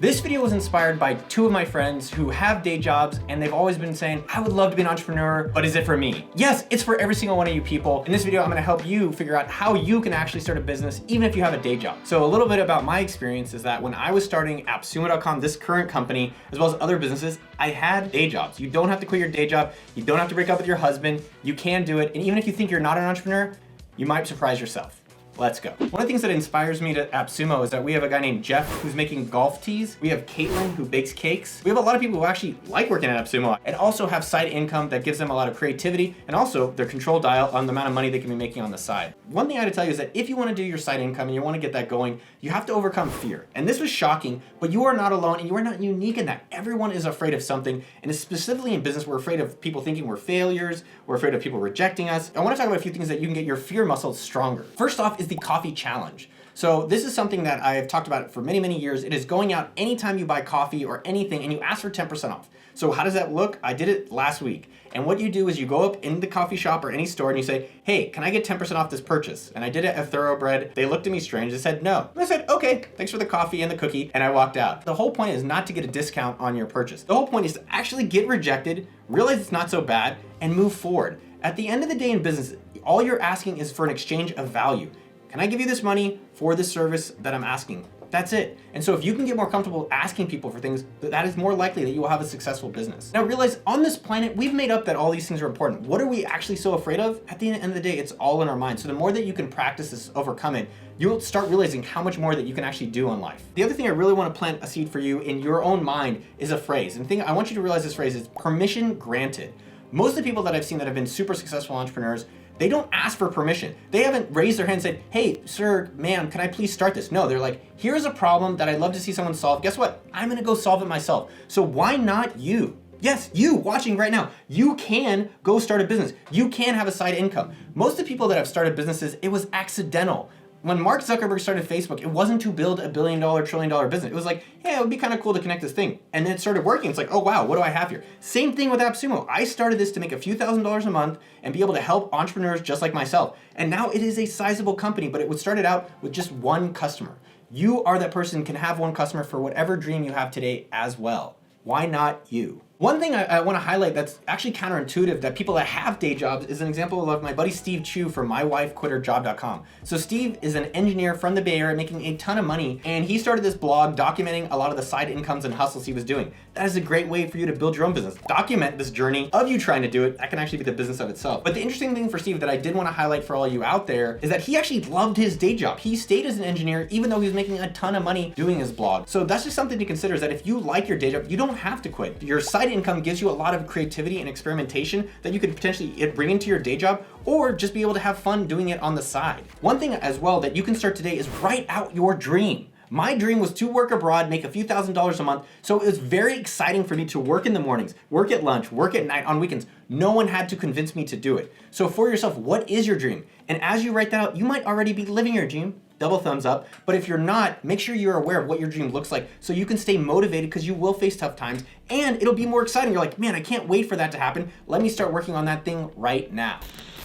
This video was inspired by two of my friends who have day jobs and they've always been saying, I would love to be an entrepreneur, but is it for me? Yes, it's for every single one of you people. In this video, I'm gonna help you figure out how you can actually start a business even if you have a day job. So a little bit about my experience is that when I was starting AppSumo.com, this current company, as well as other businesses, I had day jobs. You don't have to quit your day job. You don't have to break up with your husband. You can do it. And even if you think you're not an entrepreneur, you might surprise yourself. Let's go. One of the things that inspires me to AppSumo is that we have a guy named Jeff who's making golf tees. We have Caitlin who bakes cakes. We have a lot of people who actually like working at AppSumo and also have side income that gives them a lot of creativity and also their control dial on the amount of money they can be making on the side. One thing I gotta tell you is that if you wanna do your side income and you wanna get that going, you have to overcome fear. And this was shocking, but you are not alone and you are not unique in that. Everyone is afraid of something, and specifically in business, we're afraid of people thinking we're failures, we're afraid of people rejecting us. I wanna talk about a few things that you can get your fear muscles stronger. First off is the coffee challenge. So this is something that I've talked about for many, many years. It is going out anytime you buy coffee or anything and you ask for 10% off. So how does that look? I did it last week. And what you do is you go up in the coffee shop or any store and you say, hey, can I get 10% off this purchase? And I did it at Thoroughbred. They looked at me strange. They said, no. And I said, okay, thanks for the coffee and the cookie. And I walked out. The whole point is not to get a discount on your purchase. The whole point is to actually get rejected, realize it's not so bad, and move forward. At the end of the day in business, all you're asking is for an exchange of value. Can I give you this money for this service that I'm asking? That's it. And so if you can get more comfortable asking people for things, that is more likely that you will have a successful business. Now realize on this planet, we've made up that all these things are important. What are we actually so afraid of? At the end of the day, it's all in our mind. So the more that you can practice this, overcome it, you'll start realizing how much more that you can actually do in life. The other thing I really want to plant a seed for you in your own mind is a phrase. And I want you to realize this phrase is permission granted. Most of the people that I've seen that have been super successful entrepreneurs, they don't ask for permission. They haven't raised their hand and said, hey, sir, ma'am, can I please start this? No, they're like, here's a problem that I'd love to see someone solve. Guess what? I'm gonna go solve it myself. So why not you? Yes, you watching right now, you can go start a business. You can have a side income. Most of the people that have started businesses, it was accidental. When Mark Zuckerberg started Facebook, it wasn't to build a $1 billion, $1 trillion business. It was like, hey, it would be kind of cool to connect this thing. And then it started working. It's like, oh wow, what do I have here? Same thing with AppSumo. I started this to make a few $1,000s a month and be able to help entrepreneurs just like myself. And now it is a sizable company, but it started out with just one customer. You are that person who can have one customer for whatever dream you have today as well. Why not you? One thing I want to highlight that's actually counterintuitive that people that have day jobs is an example of my buddy Steve Chu from mywifequitterjob.com. So Steve is an engineer from the Bay Area making a ton of money, and he started this blog documenting a lot of the side incomes and hustles he was doing. That is a great way for you to build your own business. Document this journey of you trying to do it. That can actually be the business of itself. But the interesting thing for Steve that I did want to highlight for all you out there is that he actually loved his day job. He stayed as an engineer even though he was making a ton of money doing his blog. So that's just something to consider, is that if you like your day job, you don't have to quit. Your side income gives you a lot of creativity and experimentation that you could potentially bring into your day job or just be able to have fun doing it on the side. One thing as well that you can start today is write out your dream. My dream was to work abroad, make a few $1,000s a month, so it was very exciting for me to work in the mornings, work at lunch, work at night, on weekends. No one had to convince me to do it. So for yourself, what is your dream? And as you write that out, you might already be living your dream. Double thumbs up. But if you're not, make sure you're aware of what your dream looks like so you can stay motivated, because you will face tough times and it'll be more exciting. You're like, man, I can't wait for that to happen. Let me start working on that thing right now.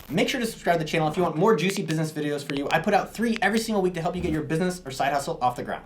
Make sure to subscribe to the channel if you want more juicy business videos for you. I put out 3 every single week to help you get your business or side hustle off the ground.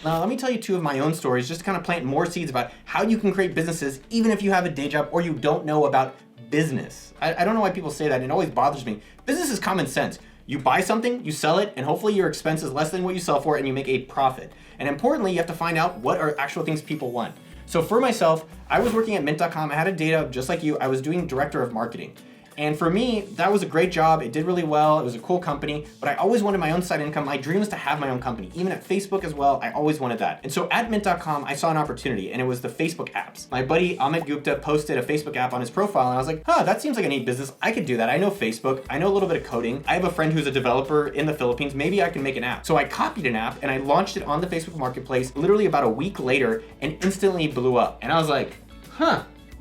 Now, let me tell you 2 of my own stories just to kind of plant more seeds about how you can create businesses even if you have a day job or you don't know about business. I don't know why people say that. It always bothers me. Business is common sense. You buy something, you sell it, and hopefully your expense is less than what you sell for and you make a profit. And importantly, you have to find out what are actual things people want. So for myself, I was working at mint.com. I had a day job just like you. I was doing director of marketing. And for me, that was a great job. It did really well. It was a cool company, but I always wanted my own side income. My dream was to have my own company. Even at Facebook as well, I always wanted that. And so at mint.com, I saw an opportunity, and it was the Facebook apps. My buddy Amit Gupta posted a Facebook app on his profile, and I was like, that seems like a neat business. I could do that. I know Facebook. I know a little bit of coding. I have a friend who's a developer in the Philippines. Maybe I can make an app. So I copied an app, and I launched it on the Facebook Marketplace literally about a week later, and instantly blew up. And I was like,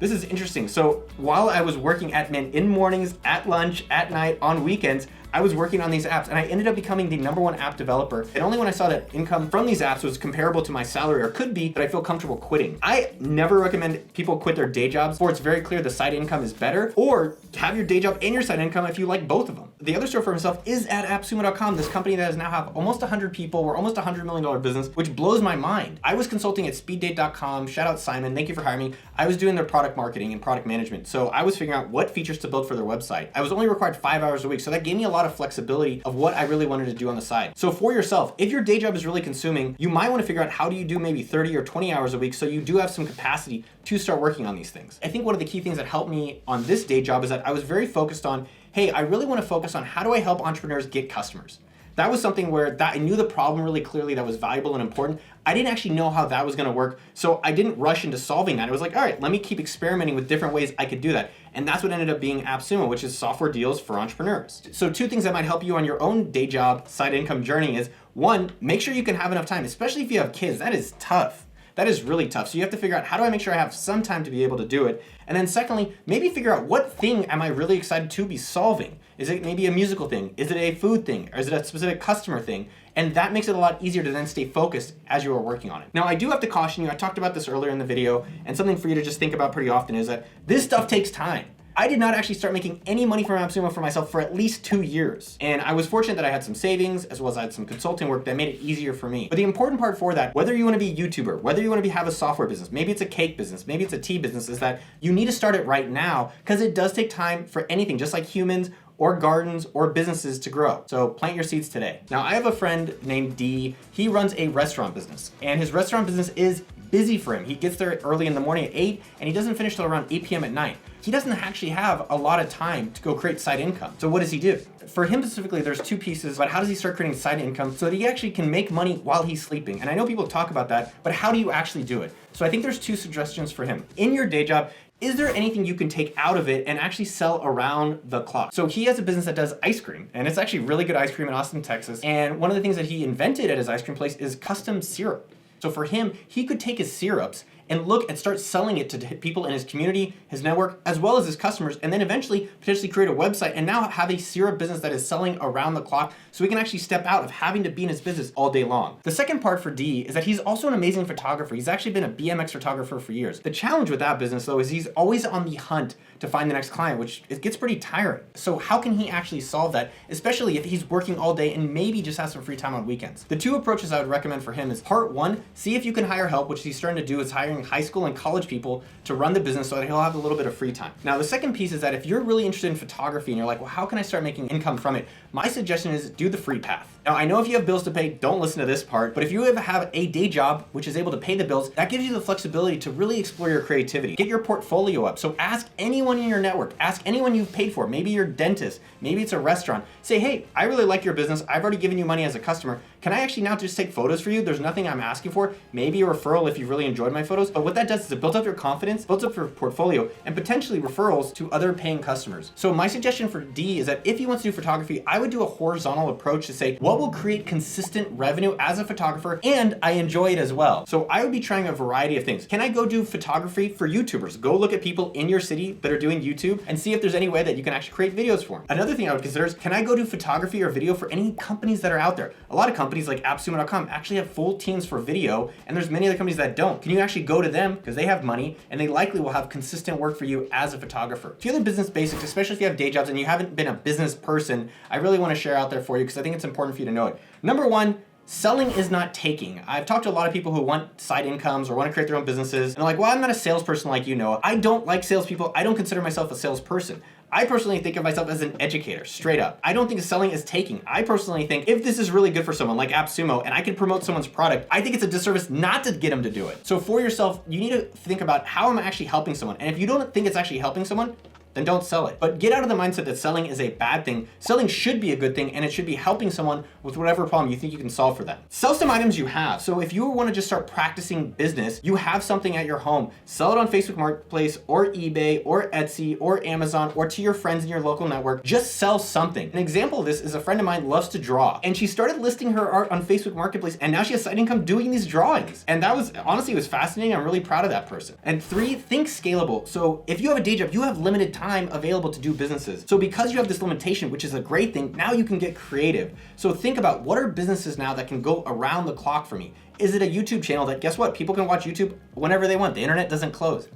this is interesting. So while I was working at Mint in mornings, at lunch, at night, on weekends, I was working on these apps and I ended up becoming the #1 app developer. And only when I saw that income from these apps was comparable to my salary, or could be, that I feel comfortable quitting. I never recommend people quit their day jobs before it's very clear the side income is better, or have your day job and your side income if you like both of them. The other story for myself is at AppSumo.com, this company that has now have almost 100 people. We're almost $100 million business, which blows my mind. I was consulting at speeddate.com. Shout out Simon, thank you for hiring me. I was doing their product marketing and product management. So I was figuring out what features to build for their website. I was only required 5 hours a week. So that gave me a lot of flexibility of what I really wanted to do on the side. So for yourself, if your day job is really consuming, you might want to figure out how do you do maybe 30 or 20 hours a week so you do have some capacity to start working on these things. I think one of the key things that helped me on this day job is that I was very focused on, hey, I really want to focus on how do I help entrepreneurs get customers. That was something where I knew the problem really clearly, that was valuable and important. I didn't actually know how that was going to work, so I didn't rush into solving that. It was like, all right, let me keep experimenting with different ways I could do that. And that's what ended up being AppSumo, which is software deals for entrepreneurs. So 2 things that might help you on your own day job side income journey is, 1, make sure you can have enough time, especially if you have kids. That is tough. That is really tough. So you have to figure out, how do I make sure I have some time to be able to do it? And then secondly, maybe figure out, what thing am I really excited to be solving? Is it maybe a musical thing? Is it a food thing? Or is it a specific customer thing? And that makes it a lot easier to then stay focused as you are working on it. Now, I do have to caution you, I talked about this earlier in the video, and something for you to just think about pretty often is that this stuff takes time. I did not actually start making any money from AppSumo for myself for at least 2 years. And I was fortunate that I had some savings, as well as I had some consulting work that made it easier for me. But the important part for that, whether you want to be a YouTuber, whether you want to have a software business, maybe it's a cake business, maybe it's a tea business, is that you need to start it right now, because it does take time for anything, just like humans or gardens or businesses, to grow. So plant your seeds today. Now, I have a friend named D. He runs a restaurant business, and his restaurant business is busy for him. He gets there early in the morning at 8, and he doesn't finish till around 8 p.m. at night. He doesn't actually have a lot of time to go create side income. So what does he do? For him specifically, there's 2 pieces, but how does he start creating side income so that he actually can make money while he's sleeping? And I know people talk about that, but how do you actually do it? So I think there's 2 suggestions for him. In your day job, is there anything you can take out of it and actually sell around the clock? So he has a business that does ice cream, and it's actually really good ice cream in Austin, Texas. And one of the things that he invented at his ice cream place is custom syrup. So for him, he could take his syrups and look and start selling it to people in his community, his network, as well as his customers, and then eventually potentially create a website and now have a syrup business that is selling around the clock, so he can actually step out of having to be in his business all day long. The second part for D is that he's also an amazing photographer. He's actually been a BMX photographer for years. The challenge with that business, though, is he's always on the hunt to find the next client, which it gets pretty tiring. So how can he actually solve that, especially if he's working all day and maybe just has some free time on weekends? The 2 approaches I would recommend for him is, part 1, see if you can hire help, which he's starting to do, is hiring high school and college people to run the business so that he'll have a little bit of free time. Now, the second piece is that if you're really interested in photography and you're like, well, how can I start making income from it? My suggestion is do the free path. Now, I know if you have bills to pay, don't listen to this part, but if you have a day job which is able to pay the bills, that gives you the flexibility to really explore your creativity. Get your portfolio up. So ask anyone in your network, ask anyone you've paid for, maybe your dentist, maybe it's a restaurant. Say, hey, I really like your business. I've already given you money as a customer. Can I actually now just take photos for you? There's nothing I'm asking for. Maybe a referral if you really enjoyed my photos. But what that does is it builds up your confidence, builds up your portfolio, and potentially referrals to other paying customers. So my suggestion for D is that if he wants to do photography, I would do a horizontal approach to say, what will create consistent revenue as a photographer, and I enjoy it as well. So I would be trying a variety of things. Can I go do photography for YouTubers? Go look at people in your city that are doing YouTube and see if there's any way that you can actually create videos for them. Another thing I would consider is, can I go do photography or video for any companies that are out there? A lot of companies like AppSumo.com actually have full teams for video, and there's many other companies that don't. Can you actually go to them because they have money and they likely will have consistent work for you as a photographer? A few other business basics, especially if you have day jobs and you haven't been a business person, I really want to share out there for you because I think it's important for you to know it. Number 1, selling is not taking. I've talked to a lot of people who want side incomes or want to create their own businesses, and they're like, well, I'm not a salesperson like you, Noah. I don't like salespeople. I don't consider myself a salesperson. I personally think of myself as an educator, straight up. I don't think selling is taking. I personally think if this is really good for someone like AppSumo and I can promote someone's product, I think it's a disservice not to get them to do it. So for yourself, you need to think about, how am I actually helping someone? And if you don't think it's actually helping someone, then don't sell it. But get out of the mindset that selling is a bad thing. Selling should be a good thing, and it should be helping someone with whatever problem you think you can solve for them. Sell some items you have. So if you want to just start practicing business, you have something at your home, sell it on Facebook Marketplace or eBay or Etsy or Amazon or to your friends in your local network. Just sell something. An example of this is a friend of mine loves to draw, and she started listing her art on Facebook Marketplace, and now she has side income doing these drawings. And that was, honestly, it was fascinating. I'm really proud of that person. And 3, think scalable. So if you have a day job, you have limited time available to do businesses. So because you have this limitation, which is a great thing, now you can get creative. So think about what are businesses now that can go around the clock for me? Is it a YouTube channel that, guess what? People can watch YouTube whenever they want. The internet doesn't close.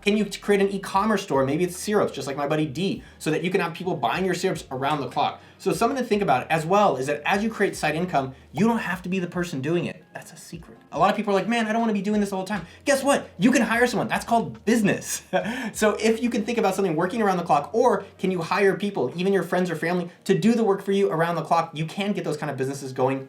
Can you create an e-commerce store? Maybe it's syrups, just like my buddy D, so that you can have people buying your syrups around the clock. So something to think about as well is that as you create side income, you don't have to be the person doing it. That's a secret. A lot of people are like, man, I don't want to be doing this all the time. Guess what? You can hire someone. That's called business. So if you can think about something working around the clock, or can you hire people, even your friends or family, to do the work for you around the clock, you can get those kind of businesses going.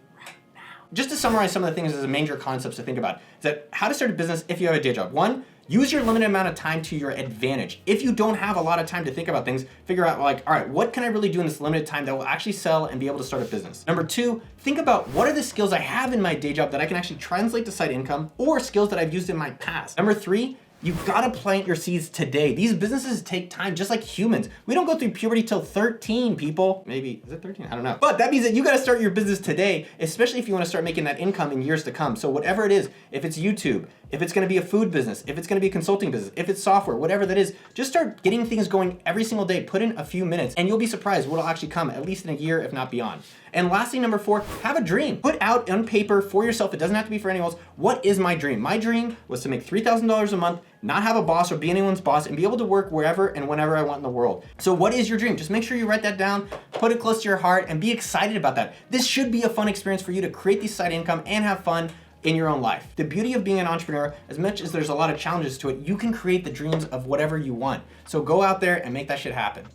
Just to summarize some of the things as major concepts to think about, is that how to start a business if you have a day job. One, use your limited amount of time to your advantage. If you don't have a lot of time to think about things, figure out like, all right, what can I really do in this limited time that will actually sell and be able to start a business? Number two, think about what are the skills I have in my day job that I can actually translate to side income, or skills that I've used in my past. Number three, you've got to plant your seeds today. These businesses take time, just like humans. We don't go through puberty till 13, people. Maybe, is it 13? I don't know. But that means that you got to start your business today, especially if you want to start making that income in years to come. So whatever it is, if it's YouTube, if it's going to be a food business, if it's going to be a consulting business, if it's software, whatever that is, just start getting things going every single day. Put in a few minutes and you'll be surprised what'll actually come, at least in a year, if not beyond. And lastly, number four, have a dream. Put out on paper for yourself. It doesn't have to be for anyone else. What is my dream? My dream was to make $3,000 a month, not have a boss or be anyone's boss, and be able to work wherever and whenever I want in the world. So what is your dream? Just make sure you write that down, put it close to your heart, and be excited about that. This should be a fun experience for you to create this side income and have fun in your own life. The beauty of being an entrepreneur, as much as there's a lot of challenges to it, you can create the dreams of whatever you want. So go out there and make that shit happen.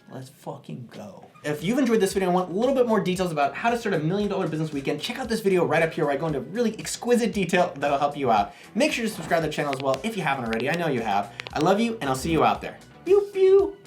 Let's fucking go. If you've enjoyed this video and want a little bit more details about how to start $1 million business weekend, check out this video right up here where I go into really exquisite detail that'll help you out. Make sure to subscribe to the channel as well if you haven't already. I know you have. I love you and I'll see you out there. Pew pew.